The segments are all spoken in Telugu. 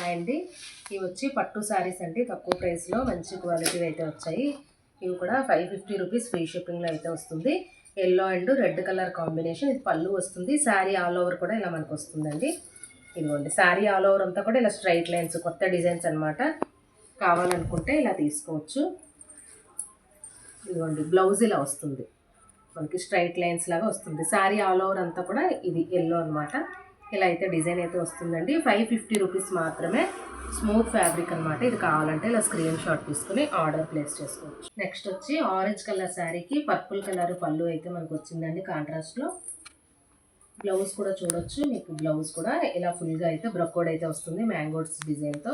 హాయ్ అండి, ఇవి వచ్చి పట్టు శారీస్ అండి. తక్కువ ప్రైస్లో మంచి క్వాలిటీ అయితే వచ్చాయి. ఇవి కూడా 550 రూపీస్ ఫ్రీ షిప్పింగ్లో అయితే వస్తుంది. Yellow and red colour combination. ఇది పళ్ళు వస్తుంది. శారీ ఆల్ ఓవర్ కూడా ఇలా మనకు వస్తుందండి. ఇదిగోండి, శారీ ఆల్ ఓవర్ అంతా కూడా ఇలా స్ట్రైట్ లైన్స్, కొత్త డిజైన్స్ అనమాట. కావాలనుకుంటే ఇలా తీసుకోవచ్చు. ఇదిగోండి, బ్లౌజ్ ఇలా వస్తుంది మనకి, స్ట్రైట్ లైన్స్ లాగా వస్తుంది. శారీ ఆల్ ఓవర్ అంతా కూడా ఇది ఎల్లో అనమాట. ఇలా అయితే డిజైన్ అయితే వస్తుందండి. 550 రూపీస్ మాత్రమే. స్మూత్ ఫ్యాబ్రిక్ అనమాట. ఇది కావాలంటే ఇలా స్క్రీన్ షాట్ తీసుకుని ఆర్డర్ ప్లేస్ చేసుకోవచ్చు. నెక్స్ట్ వచ్చి ఆరెంజ్ కలర్ శారీకి పర్పుల్ కలర్ పళ్ళు అయితే మనకు వచ్చిందండి కాంట్రాస్ట్లో. బ్లౌజ్ కూడా చూడొచ్చు. మీకు బ్లౌజ్ కూడా ఇలా ఫుల్గా అయితే బ్రొకోడ్ అయితే వస్తుంది మ్యాంగోస్ డిజైన్తో.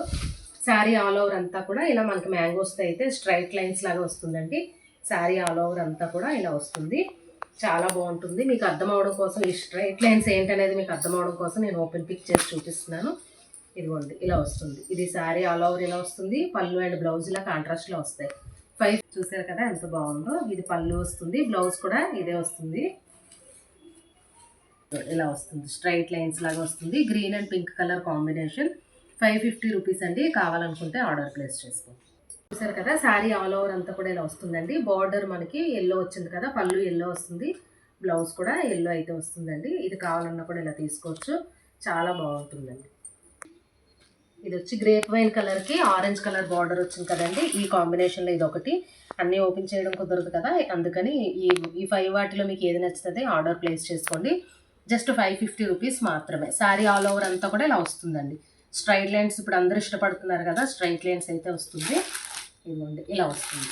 శారీ ఆల్ ఓవర్ అంతా కూడా ఇలా మనకి మ్యాంగోస్తో అయితే స్ట్రైట్ లైన్స్ లాగా వస్తుందండి. శారీ ఆల్ ఓవర్ అంతా కూడా ఇలా వస్తుంది. చాలా బాగుంటుంది. మీకు అర్థం అవడం కోసం ఈ స్ట్రైట్ లైన్స్ ఏంటనేది మీకు అర్థం అవడం కోసం నేను ఓపెన్ పిక్ చేసి చూపిస్తున్నాను. ఇదిగోండి, ఇలా వస్తుంది. ఇది శారీ ఆల్ ఓవర్ ఇలా వస్తుంది. పళ్ళు అండ్ బ్లౌజ్ ఇలా కాంట్రాస్ట్లో వస్తాయి. 5 చూసారు కదా ఎంత బాగుందో. ఇది పళ్ళు వస్తుంది, బ్లౌజ్ కూడా ఇదే వస్తుంది. ఇలా వస్తుంది, స్ట్రైట్ లైన్స్ లాగా వస్తుంది. Green and pink colour combination. 550 rupees అండి. కావాలనుకుంటే ఆర్డర్ ప్లేస్ చేసుకోండి. చూసారు కదా, శారీ ఆల్ ఓవర్ అంతా కూడా ఇలా వస్తుందండి. బార్డర్ మనకి ఎల్లో వచ్చింది కదా, పళ్ళు ఎల్లో వస్తుంది, బ్లౌజ్ కూడా ఎల్లో అయితే వస్తుందండి. ఇది కావాలన్నా కూడా ఇలా తీసుకోవచ్చు. చాలా బాగుంటుందండి. ఇది వచ్చి గ్రేప్ వైన్ కలర్కి ఆరెంజ్ కలర్ బార్డర్ వచ్చింది కదండి. ఈ కాంబినేషన్లో ఇది ఒకటి. అన్నీ ఓపెన్ చేయడం కుదరదు కదా, అందుకని ఈ 5 వాటిలో మీకు ఏది నచ్చుతుంది ఆర్డర్ ప్లేస్ చేసుకోండి. జస్ట్ 550 రూపీస్ మాత్రమే. శారీ ఆల్ ఓవర్ అంతా కూడా ఇలా వస్తుందండి. స్ట్రైట్ లైన్స్ ఇప్పుడు అందరూ ఇష్టపడుతున్నారు కదా, స్ట్రైట్ లైన్స్ అయితే వస్తుంది. ఇదిగోండి, ఇలా వస్తుంది.